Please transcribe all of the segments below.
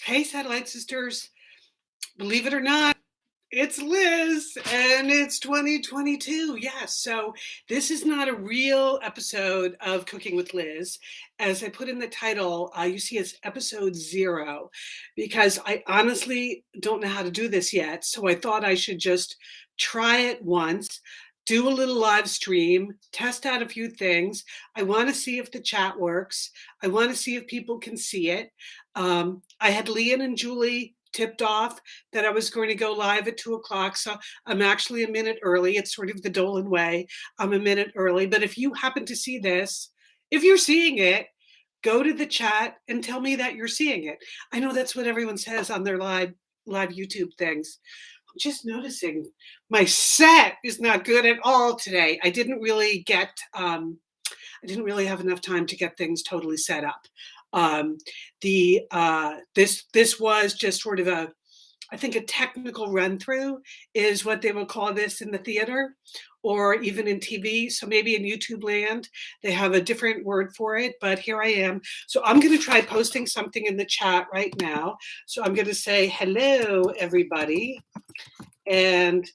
Hey, Satellite Sisters, believe it or not, it's Liz and it's 2022. Yes, so this is not a real episode of Cooking with Liz. As I put in the title, you see it's episode 0 because I honestly don't know how to do this yet. So I thought I should just try it once. Do a little live stream, test out a few things. I want to see if the chat works. I want to see if people can see it. I had Lian and Julie tipped off that I was going to go live at 2 o'clock. So I'm actually a minute early. It's sort of the Dolan way. I'm a minute early. But if you happen to see this, if you're seeing it, go to the chat and tell me that you're seeing it. I know that's what everyone says on their live YouTube things. I'm just noticing my set is not good at all today. I didn't really have enough time to get things totally set up. This was just sort of I think a technical run through is what they will call this in the theater or even in TV. So maybe in YouTube land, they have a different word for it, but here I am. So I'm going to try posting something in the chat right now. So I'm going to say, hello, everybody. And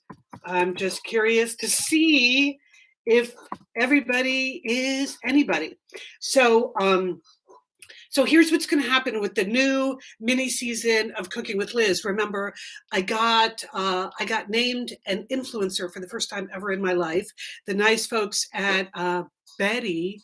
I'm just curious to see if everybody is anybody. So here's what's going to happen with the new mini season of Cooking with Liz. Remember, I got named an influencer for the first time ever in my life. The nice folks at Betty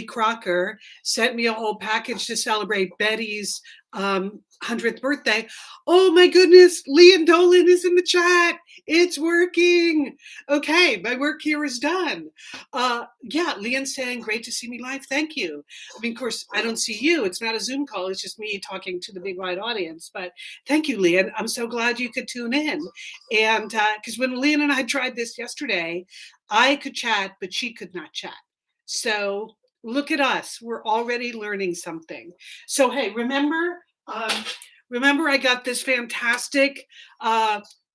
Crocker sent me a whole package to celebrate Betty's 100th birthday. Oh my goodness, Lian Dolan is in the chat. It's working. Okay, my work here is done. Yeah, Lian's saying, great to see me live. Thank you. I mean, of course, I don't see you. It's not a Zoom call. It's just me talking to the big wide audience. But thank you, Lian. I'm so glad you could tune in. And because when Lian and I tried this yesterday, I could chat, but she could not chat. So look at us. We're already learning something. So, hey, remember I got this fantastic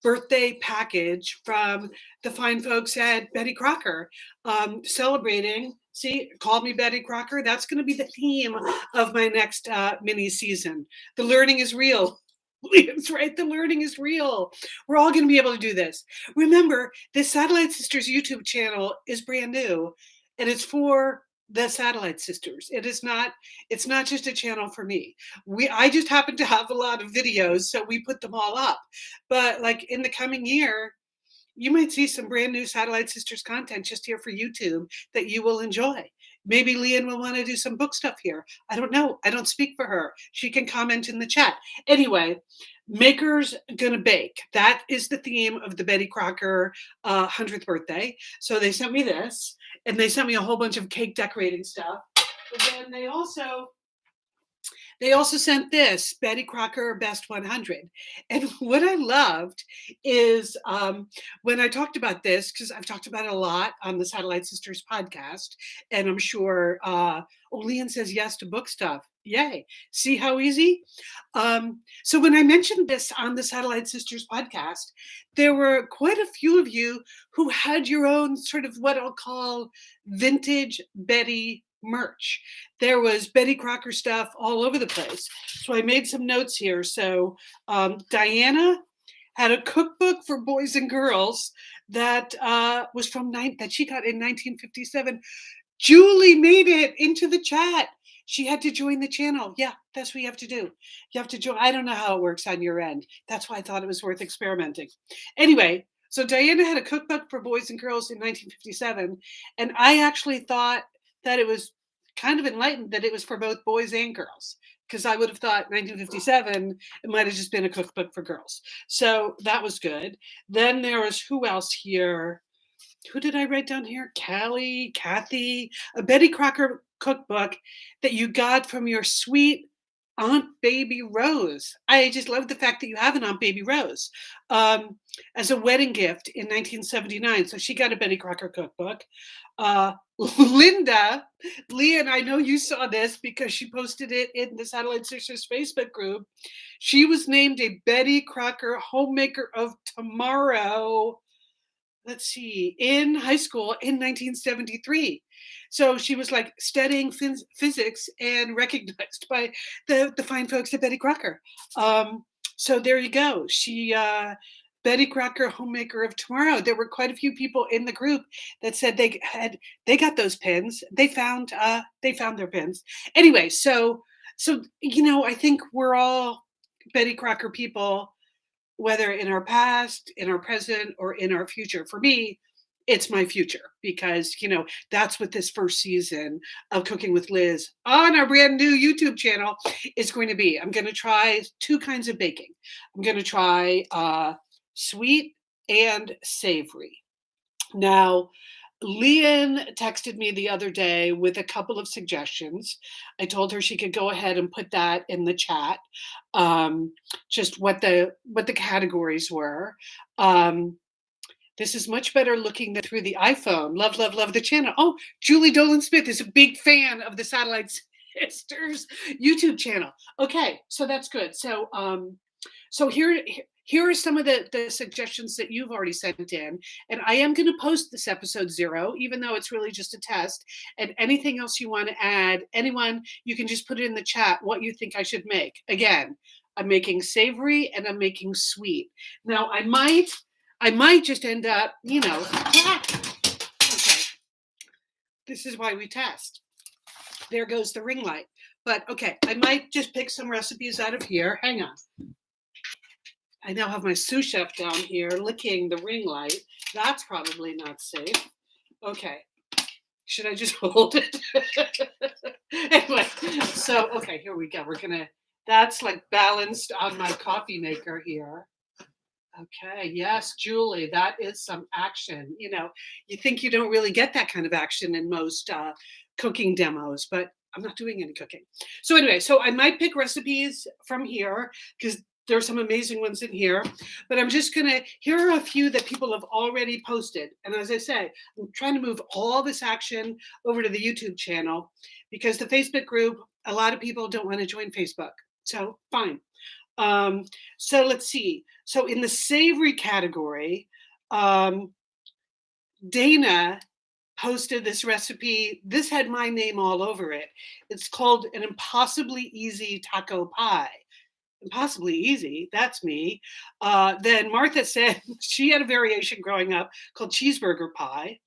birthday package from the fine folks at Betty Crocker celebrating. See, called me Betty Crocker. That's going to be the theme of my next mini season. The learning is real. That's right. The learning is real. We're all going to be able to do this. Remember, the Satellite Sisters YouTube channel is brand new, and it's for the Satellite Sisters. It's not just a channel for me. I just happen to have a lot of videos, so we put them all up. But like in the coming year, you might see some brand new Satellite Sisters content just here for YouTube that you will enjoy. Maybe Lian will want to do some book stuff here. I don't know. I don't speak for her. She can comment in the chat. Anyway, Maker's Gonna Bake. That is the theme of the Betty Crocker 100th birthday. So they sent me this, and they sent me a whole bunch of cake decorating stuff. But then they also sent this, Betty Crocker Best 100. And what I loved is when I talked about this, because I've talked about it a lot on the Satellite Sisters podcast, and I'm sure Lian says yes to book stuff. Yay. See how easy? So when I mentioned this on the Satellite Sisters podcast, there were quite a few of you who had your own sort of what I'll call vintage Betty merch. There was Betty Crocker stuff all over the place. So I made some notes here. So Diana had a cookbook for boys and girls that was that she got in 1957. Julie made it into the chat. She had to join the channel. Yeah, that's what you have to do. You have to join. I don't know how it works on your end. That's why I thought it was worth experimenting. Anyway, so Diana had a cookbook for boys and girls in 1957. And I actually thought that it was kind of enlightened that it was for both boys and girls, because I would have thought 1957, it might have just been a cookbook for girls. So that was good. Then there was, who else here? Who did I write down here? Kathy, a Betty Crocker cookbook that you got from your sweet Aunt Baby Rose. I just love the fact that you have an Aunt Baby Rose as a wedding gift in 1979. So she got a Betty Crocker cookbook. Linda, Lian, I know you saw this because she posted it in the Satellite Sisters Facebook group. She was named a Betty Crocker Homemaker of Tomorrow let's see, in high school in 1973. So she was like studying physics and recognized by the fine folks at Betty Crocker. Um, so there you go. Betty Crocker, homemaker of tomorrow. There were quite a few people in the group that said they got those pins. They found their pins. Anyway, so I think we're all Betty Crocker people, whether in our past, in our present, or in our future. For me, it's my future because, that's what this first season of Cooking with Liz on our brand new YouTube channel is going to be. I'm going to try two kinds of baking. I'm going to try sweet and savory. Now, Lian texted me the other day with a couple of suggestions. I told her she could go ahead and put that in the chat, just what the categories were. This is much better looking than through the iPhone. Love, love, love the channel. Oh, Julie Dolan Smith is a big fan of the Satellite Sisters YouTube channel. Okay, so that's good. So here are some of the suggestions that you've already sent in. And I am going to post this episode 0, even though it's really just a test. And anything else you want to add, anyone, you can just put it in the chat what you think I should make. Again, I'm making savory and I'm making sweet. Now I might just end up, okay, this is why we test. There goes the ring light. But okay, I might just pick some recipes out of here. Hang on. I now have my sous chef down here licking the ring light. That's probably not safe. Okay. Should I just hold it? Anyway, so, okay, here we go. That's like balanced on my coffee maker here. Okay, yes, Julie, that is some action. You think you don't really get that kind of action in most cooking demos, but I'm not doing any cooking. So anyway, so I might pick recipes from here because there's some amazing ones in here, but here are a few that people have already posted. And as I say, I'm trying to move all this action over to the YouTube channel because the Facebook group, a lot of people don't want to join Facebook. So fine. So let's see. So in the savory category, Dana posted this recipe. This had my name all over it. It's called an impossibly easy taco pie. Impossibly easy. That's me. Then Martha said she had a variation growing up called cheeseburger pie.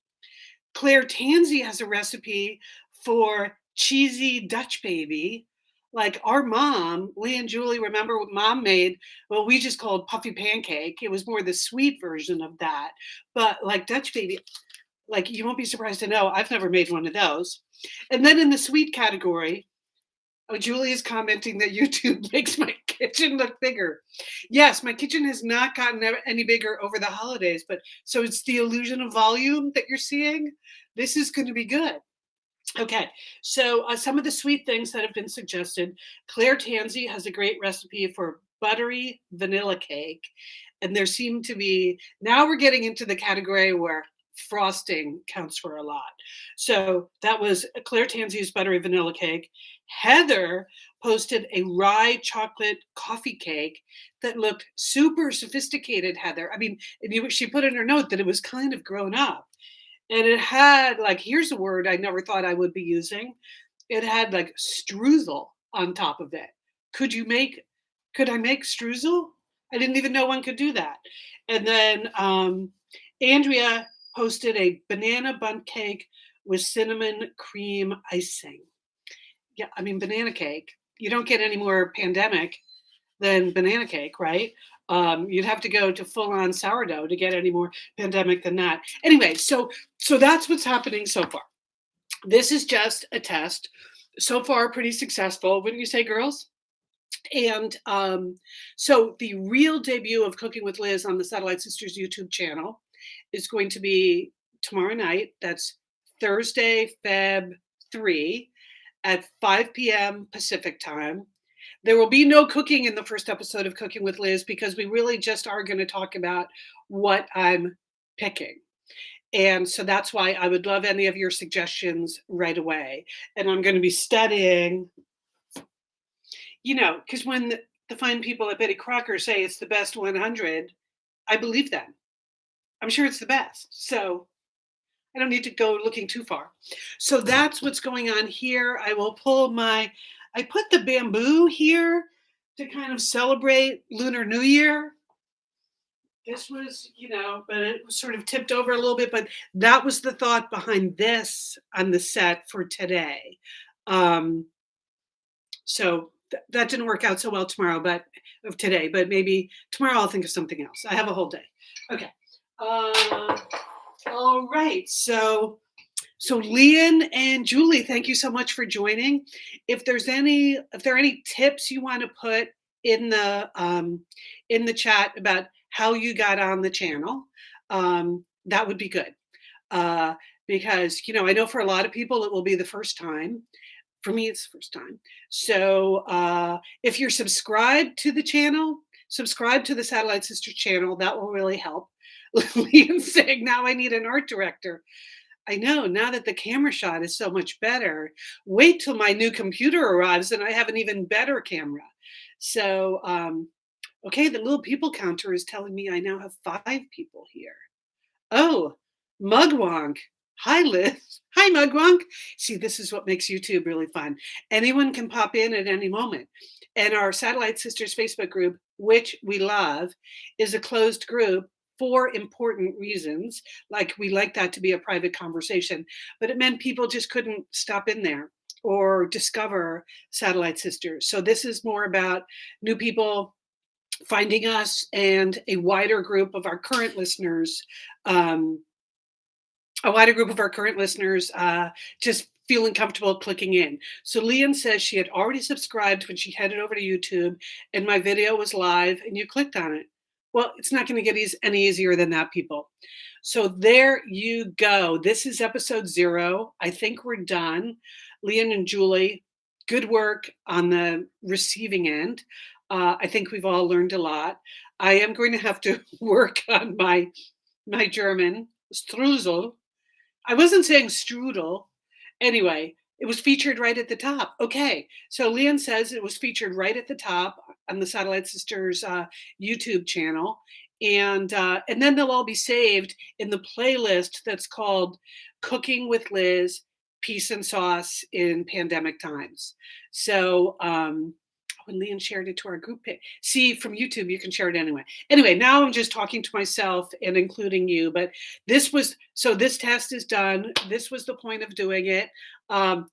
Claire Tansey has a recipe for cheesy Dutch baby. Like our mom, Lee and Julie, remember what mom made? Well, we just called puffy pancake. It was more the sweet version of that. But like Dutch baby, like you won't be surprised to know, I've never made one of those. And then in the sweet category, Julie is commenting that YouTube makes my kitchen look bigger. Yes, my kitchen has not gotten any bigger over the holidays, but so it's the illusion of volume that you're seeing. This is going to be good. Okay, so some of the sweet things that have been suggested. Claire Tansey has a great recipe for buttery vanilla cake. And there seem to be, now we're getting into the category where frosting counts for a lot. So that was Claire Tansey's buttery vanilla cake. Heather posted a rye chocolate coffee cake that looked super sophisticated, Heather. I mean, she put in her note that it was kind of grown up. And it had here's a word I never thought I would be using. It had like streusel on top of it. Could I make streusel? I didn't even know one could do that. And then Andrea posted a banana bundt cake with cinnamon cream icing. Yeah, I mean, banana cake. You don't get any more pandemic than banana cake, right? You'd have to go to full-on sourdough to get any more pandemic than that. Anyway, so that's what's happening so far. This is just a test. So far, pretty successful, wouldn't you say, girls? And so the real debut of Cooking with Liz on the Satellite Sisters YouTube channel is going to be tomorrow night. That's Thursday, Feb 3 at 5 p.m. Pacific time. There will be no cooking in the first episode of Cooking with Liz because we really just are going to talk about what I'm picking. And so that's why I would love any of your suggestions right away. And I'm going to be studying, because when the fine people at Betty Crocker say it's the best 100, I believe them. I'm sure it's the best. So I don't need to go looking too far. So that's what's going on here. I put the bamboo here to kind of celebrate Lunar New Year. This was, but it was sort of tipped over a little bit, but that was the thought behind this on the set for today. Um, so that didn't work out so well tomorrow, but of today, but maybe tomorrow I'll think of something else. I have a whole day. Okay. Uh, all right. So Lian and Julie, thank you so much for joining. If there are any tips you want to put in the chat about how you got on the channel, that would be good. Because I know for a lot of people it will be the first time. For me, it's the first time. So if you're subscribed to the channel, subscribe to the Satellite Sister channel. That will really help. Lian's saying now I need an art director. I know, now that the camera shot is so much better, wait till my new computer arrives and I have an even better camera. So, okay, the little people counter is telling me I now have 5 people here. Oh, Mugwonk. Hi, Liz. Hi, Mugwonk. See, this is what makes YouTube really fun. Anyone can pop in at any moment. And our Satellite Sisters Facebook group, which we love, is a closed group for important reasons. Like we like that to be a private conversation, but it meant people just couldn't stop in there or discover Satellite Sisters. So this is more about new people finding us and a wider group of our current listeners, um, just feeling comfortable clicking in. So Lian says she had already subscribed when she headed over to YouTube and my video was live and you clicked on it. Well, it's not going to get any easier than that, people. So there you go. This is episode 0. I think we're done. Lian and Julie, good work on the receiving end. I think we've all learned a lot. I am going to have to work on my German, Streusel. I wasn't saying strudel. Anyway, it was featured right at the top. Okay, so Lian says it was featured right at the top on the Satellite Sisters YouTube channel, and then they'll all be saved in the playlist that's called "Cooking with Liz: Peace and Sauce in Pandemic Times." So when Lian shared it to our group page. See, from YouTube, you can share it anyway. Anyway, now I'm just talking to myself and including you, but this test is done. This was the point of doing it.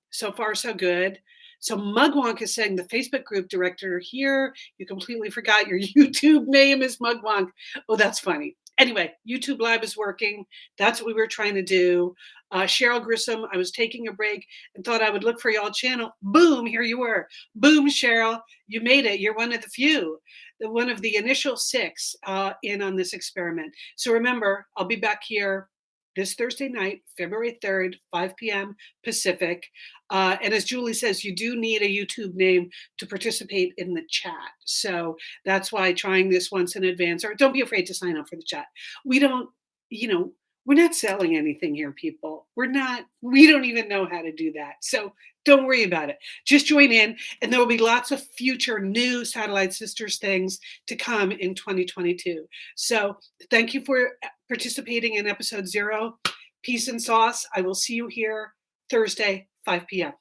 So far, so good. So Mugwonk is saying the Facebook group director here, you completely forgot your YouTube name is Mugwonk. Oh, that's funny. Anyway, YouTube Live is working. That's what we were trying to do. Cheryl Grissom, I was taking a break and thought I would look for y'all channel. Boom, here you were. Boom, Cheryl, you made it. You're one of the few, one of the initial 6 in on this experiment. So remember, I'll be back here this Thursday night, February 3rd, 5 p.m. Pacific. And as Julie says, you do need a YouTube name to participate in the chat. So that's why trying this once in advance, or don't be afraid to sign up for the chat. We don't, we're not selling anything here, people. We don't even know how to do that. So don't worry about it. Just join in, and there will be lots of future new Satellite Sisters things to come in 2022. So thank you for participating in episode 0. Peace and sauce. I will see you here Thursday, 5 p.m.